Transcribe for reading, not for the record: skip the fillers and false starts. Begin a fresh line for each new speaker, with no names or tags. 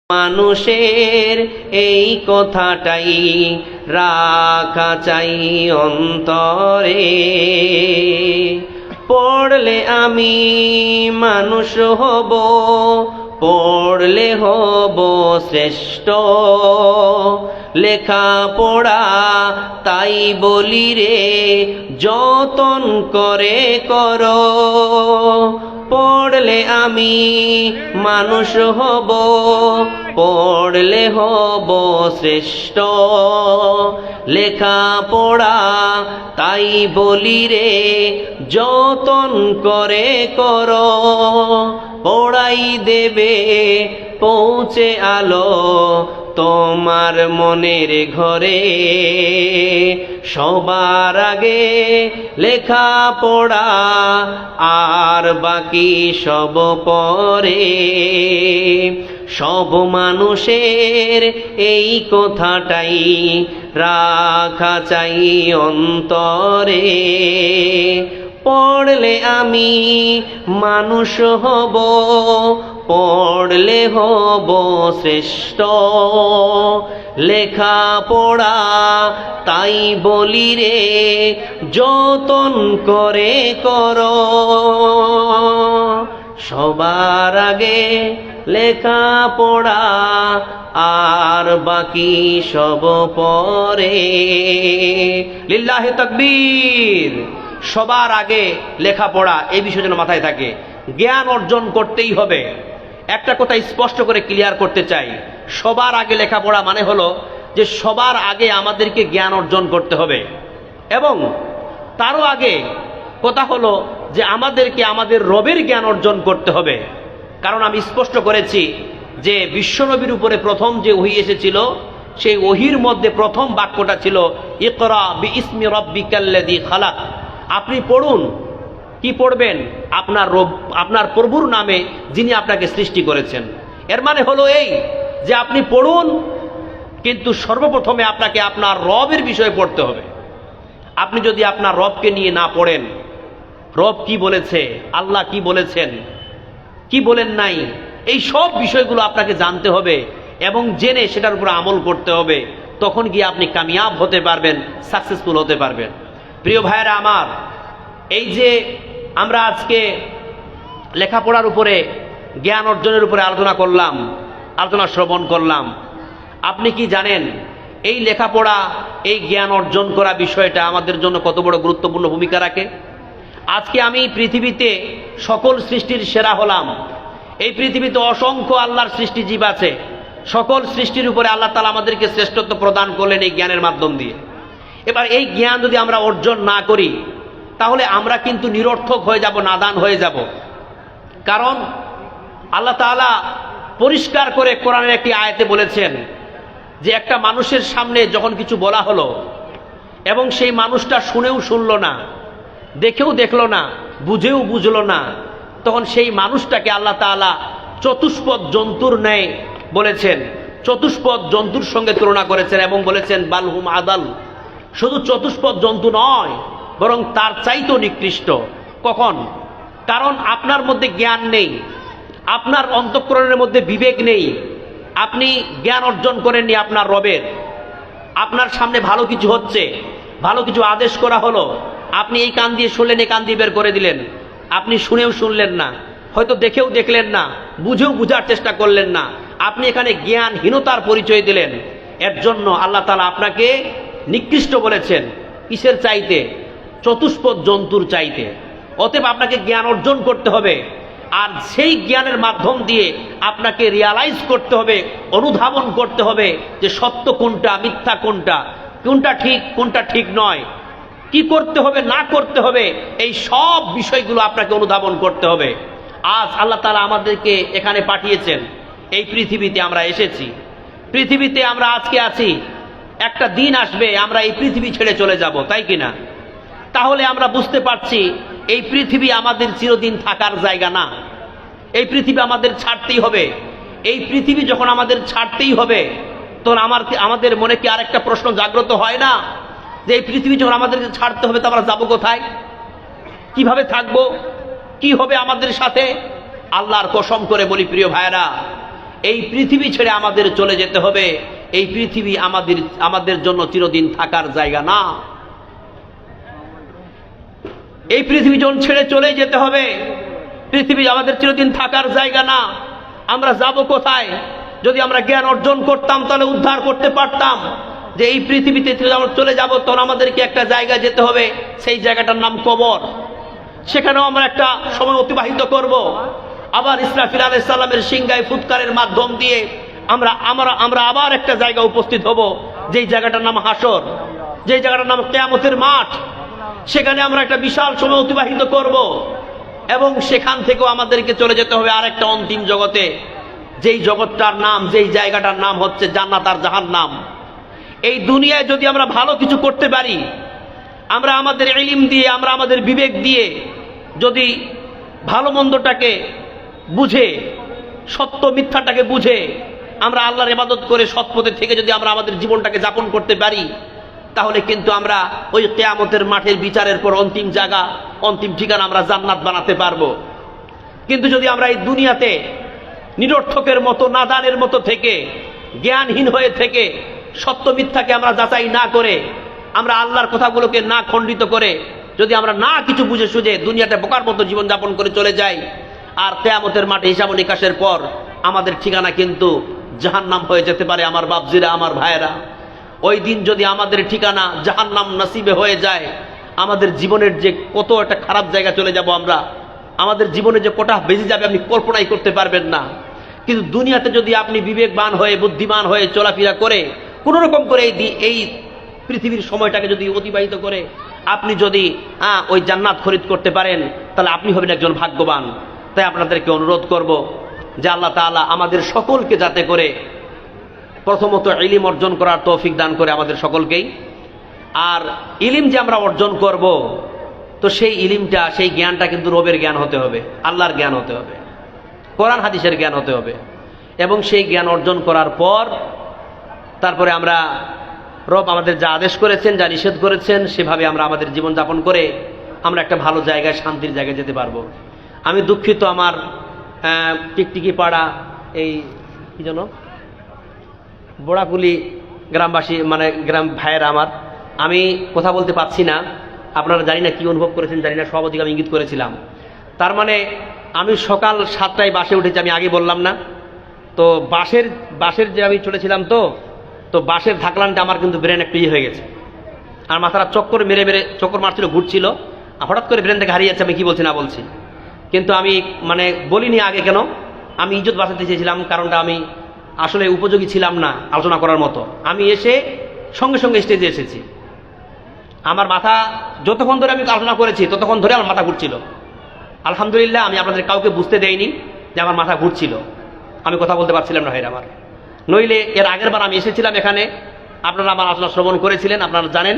মানুষের এই কথাটাই রাখা চাই অন্তরে, পড়লে আমি মানুষ হব, পড়লে হব শ্রেষ্ঠ। লেখাপড়া তাই বলি রে যতন করে করো, পড়লে আমি মানুষ হব, পড়লে হব শ্রেষ্ঠ। লেখাপড়া তাই বলি রে যতন করে করো, পড়াই দেবে পৌঁছে আলো তোমার মনের ঘরে। সবার আগে লেখাপড়া আর বাকি সব পরে। সব মানুষের এই কথাটাই রাখা চাই অন্তরে, পড়লে আমি মানুষ হব, পড়লে হব শ্রেষ্ঠ। লেখাপড়া তাই বলি রে যতন করে করো, সবার আগে লেখাপড়া আর বাকি সব পরে। লিল্লাহে তাকবীর। সবার আগে লেখাপড়া, এই বিষয় যেন মাথায় থাকে। জ্ঞান অর্জন করতেই হবে। একটা কথা স্পষ্ট করে ক্লিয়ার করতে চাই, সবার আগে লেখাপড়া মানে হলো যে সবার আগে আমাদেরকে জ্ঞান অর্জন করতে হবে, এবং তারও আগে কথা হলো যে আমাদেরকে আমাদের রবের জ্ঞান অর্জন করতে হবে। কারণ আমি স্পষ্ট করেছি যে বিশ্বনবীর উপরে প্রথম যে ওহী এসেছিল, সেই ওহীর মধ্যে প্রথম বাক্যটা ছিল ইকরা বিইসমি রাব্বিকাল্লাযী খালাক। আপনি পড়ুন। কি পড়বেন? আপনার রব, আপনার প্রভুর নামে যিনি আপনাকে সৃষ্টি করেছেন। এর মানে হলো এই যে আপনি পড়ুন, কিন্তু সর্বপ্রথমে আপনাকে আপনার রবের বিষয়ে পড়তে হবে। আপনি যদি আপনার রবকে নিয়ে না পড়েন, রব কি বলেছে, আল্লাহ কি বলেছেন, কি বলেন নাই, এই সব বিষয়গুলো আপনাকে জানতে হবে এবং জেনে সেটার উপর আমল করতে হবে। তখন গিয়ে আপনি কামিয়াব হতে পারবেন, সাকসেসফুল হতে পারবেন। প্রিয় ভাইয়েরা আমার, এই যে আমরা আজকে লেখাপড়ার উপরে, জ্ঞান অর্জনের উপরে আলোচনা করলাম, আলোচনা শ্রবণ করলাম, আপনি কি জানেন এই লেখাপড়া, এই জ্ঞান অর্জন করা বিষয়টা আমাদের জন্য কত বড় গুরুত্বপূর্ণ ভূমিকা রাখে? আজকে আমি পৃথিবীতে সকল সৃষ্টির সেরা হলাম। এই পৃথিবীতে অসংখ্য আল্লাহর সৃষ্টি জীব আছে। সকল সৃষ্টির উপরে আল্লাহ তাআলা আমাদেরকে শ্রেষ্ঠত্ব প্রদান করলেন এই জ্ঞানের মাধ্যম দিয়ে। এবার এই জ্ঞান যদি আমরা অর্জন না করি, তাহলে আমরা কিন্তু নিরর্থক হয়ে যাব, নাদান হয়ে যাব। কারণ আল্লাহ তাআলা পরিষ্কার করে কোরআনের একটি আয়াতে বলেছেন যে একটা মানুষের সামনে যখন কিছু বলা হলো এবং সেই মানুষটা শুনেও শুনলো না, দেখেও দেখলো না, বুঝেও বুঝলো না, তখন সেই মানুষটাকে আল্লাহ তাআলা চতুষ্পদ জন্তুর ন্যায় বলেছেন, চতুষ্পদ জন্তুর সঙ্গে তুলনা করেছেন এবং বলেছেন বালহুম আদাল। শুধু চতুষ্পদ জন্তু নয়, বরং তার চাইতেও নিকৃষ্ট। কখন? কারণ আপনার মধ্যে জ্ঞান নেই, আপনার অন্তঃকরণের মধ্যে বিবেক নেই, আপনি জ্ঞান অর্জন করেননি আপনার রবের। আপনার সামনে ভালো কিছু হচ্ছে, ভালো কিছু আদেশ করা হলো, আপনি এই কান দিয়ে শুনলেন, এই কান দিয়ে বের করে দিলেন। আপনি শুনেও শুনলেন না, হয়তো দেখেও দেখলেন না, বুঝেও বুঝার চেষ্টা করলেন না। আপনি এখানে জ্ঞানহীনতার পরিচয় দিলেন। এর জন্য আল্লাহ তাআলা আপনাকে নিকৃষ্ট বলেছেন। কিসের চাইতে? চতুষ্পদ জন্তুর চাইতে। অতএব আপনাকে জ্ঞান অর্জন করতে হবে, আর সেই জ্ঞানের মাধ্যম দিয়ে আপনাকে রিয়ালাইজ করতে হবে, অনুধাবন করতে হবে যে সত্য কোনটা, মিথ্যা কোনটা, কোনটা ঠিক, কোনটা ঠিক নয়, কি করতে হবে, না করতে হবে, এই সব বিষয়গুলো আপনাকে অনুধাবন করতে হবে। আজ আল্লাহ তাআলা আমাদেরকে এখানে পাঠিয়েছেন, এই পৃথিবীতে আমরা এসেছি, পৃথিবীতে আমরা আজকে আছি। একটা দিন আসবে আমরা এই পৃথিবী ছেড়ে চলে যাব, তাই কিনা? তাহলে আমরা বুঝতে পারছি এই পৃথিবী আমাদের চিরদিন থাকার জায়গা না। এই পৃথিবী আমাদের ছাড়তেই হবে। এই পৃথিবী যখন আমাদের ছাড়তেই হবে, তখন আমাদের মনে কি আরেকটা প্রশ্ন জাগ্রত হয় না যে এই পৃথিবী যখন আমাদেরকে ছাড়তে হবে, তো আমরা যাবো কোথায়, কিভাবে থাকবো, কি হবে আমাদের সাথে? আল্লাহর কসম করে বলি প্রিয় ভাইরা, এই পৃথিবী ছেড়ে আমাদের চলে যেতে হবে। এই পৃথিবী আমাদের জন্য চিরদিন থাকার জায়গা না। এই পৃথিবী যখন ছেড়ে চলে যেতে হবে, পৃথিবী আমাদের চিরদিন থাকার জায়গা না। আমরা যাব কোথায়? যদি আমরা জ্ঞান অর্জন করতাম তাহলে উদ্ধার করতে পারতাম যে এই পৃথিবীতে যখন চলে যাব তখন আমাদেরকে একটা জায়গায় যেতে হবে, সেই জায়গাটার নাম কবর। সেখানেও আমরা একটা সময় অতিবাহিত করব। আবার ইসরাফিল আলাইহিস সালামের সিংহায় ফুৎকারের মাধ্যম দিয়ে আমরা আবার একটা জায়গা উপস্থিত হব, যেই জায়গাটার নাম হাসর, যেই জায়গাটার নাম কিয়ামতের মাঠ। সেখানে আমরা একটা বিশাল সময় অতিবাহিত করব এবং সেখান থেকেও আমাদেরকে চলে যেতে হবে আর একটা অন্তিম জগতে, যেই জগৎটার নাম, যেই জায়গাটার নাম হচ্ছে জান্নাত আর জাহান্নাম। এই দুনিয়ায় যদি আমরা ভালো কিছু করতে পারি, আমরা আমাদের ইলম দিয়ে, আমরা আমাদের বিবেক দিয়ে যদি ভালো মন্দটাকে বুঝে, সত্য মিথ্যাটাকে বুঝে আমরা আল্লাহর ইবাদত করে সৎ পথে থেকে যদি আমরা আমাদের জীবনটাকে যাপন করতে পারি, তাহলে কিন্তু আমরা ওই কিয়ামতের মাঠের বিচারের পর অন্তিম জায়গা, অন্তিম ঠিকানা আমরা জান্নাত বানাতে পারবো। কিন্তু যদি আমরা এই দুনিয়াতে নিরর্থকের মতো, নাদানের মতো থেকে, জ্ঞানহীন হয়ে থেকে, সত্য মিথ্যাকে আমরা যাচাই না করে, আমরা আল্লাহর কথাগুলোকে না খণ্ডিত করে, যদি আমরা না কিছু বুঝে সুঝে দুনিয়াটা বোকার মতো জীবনযাপন করে চলে যাই, আর কিয়ামতের মাঠে হিসাব নিকাশের পর আমাদের ঠিকানা কিন্তু জাহান্নাম হয়ে যেতে পারে। আমার বাপজিরা, আমার ভাইয়েরা, ওই দিন যদি আমাদের ঠিকানা জাহান্নাম নসিবে হয়ে যায়, আমাদের জীবনের যে কত একটা খারাপ জায়গা চলে যাব আমরা, আমাদের জীবনে যে কটা বেজে যাবে আপনি কল্পনাই করতে পারবেন না। কিন্তু দুনিয়াতে যদি আপনি বিবেকবান হয়ে, বুদ্ধিমান হয়ে চলাফেরা করে, কোন রকম করে এই পৃথিবীর সময়টাকে যদি অতিবাহিত করে আপনি যদি ওই জান্নাত খরিদ করতে পারেন, তাহলে আপনি হবেন একজন ভাগ্যবান। তাই আপনাদেরকে অনুরোধ করব যে আল্লাহ তাআলা আমাদের সকলকে যাতে করে প্রথমত ইলম অর্জন করার তৌফিক দান করে আমাদের সকলকেই। আর ইলম যে আমরা অর্জন করব, তো সেই ইলমটা, সেই জ্ঞানটা কিন্তু রবের জ্ঞান হতে হবে, আল্লাহর জ্ঞান হতে হবে, কোরআন হাদিসের জ্ঞান হতে হবে। এবং সেই জ্ঞান অর্জন করার পর তারপরে আমরা রব আমাদের যা আদেশ করেছেন, যা নিষেধ করেছেন, সেভাবে আমরা আমাদের জীবনযাপন করে আমরা একটা ভালো জায়গায়, শান্তির জায়গায় যেতে পারবো। আমি দুঃখিত, আমার টিকটিকি পাড়া এই কি যেন বোড়াকুলি গ্রামবাসী, মানে গ্রাম ভাইয়েরা আমার, আমি কথা বলতে পারছি না। আপনারা জানি না কি অনুভব করেছেন, জানি না, সভাপতিকে আমি ইঙ্গিত করেছিলাম। তার মানে আমি সকাল 7টায় বাসে উঠেছি, আমি আগে বললাম না তো, বাসের যে আমি চলেছিলাম, তো বাসের ধাকলানটা আমার কিন্তু ব্রেন একটু হয়ে গেছে, আর মাথাটা চক্কর মেরে চক্কর মারছিল, ঘুরছিল, হঠাৎ করে ব্রেন থেকে হারিয়ে যাচ্ছে আমি কি বলছি না বলছি। কিন্তু আমি মানে বলিনি আগে, কেন আমি ইজ্জত বাঁচাতে চেয়েছিলাম, কারণটা আমি আসলে উপযোগী ছিলাম না আলোচনা করার মতো। আমি এসে সঙ্গে সঙ্গে স্টেজে এসেছি, আমার মাথা যতক্ষণ ধরে আমি আলোচনা করেছি ততক্ষণ ধরে আমার মাথা ঘুরছিল। আলহামদুলিল্লাহ, আমি আপনাদের কাউকে বুঝতে দেইনি যে আমার মাথা ঘুরছিল, আমি কথা বলতে পারছিলাম না ভাইরা আমার। নইলে এর আগের বার আমি এসেছিলাম এখানে, আপনারা আমার আলোচনা শ্রবণ করেছিলেন, আপনারা জানেন।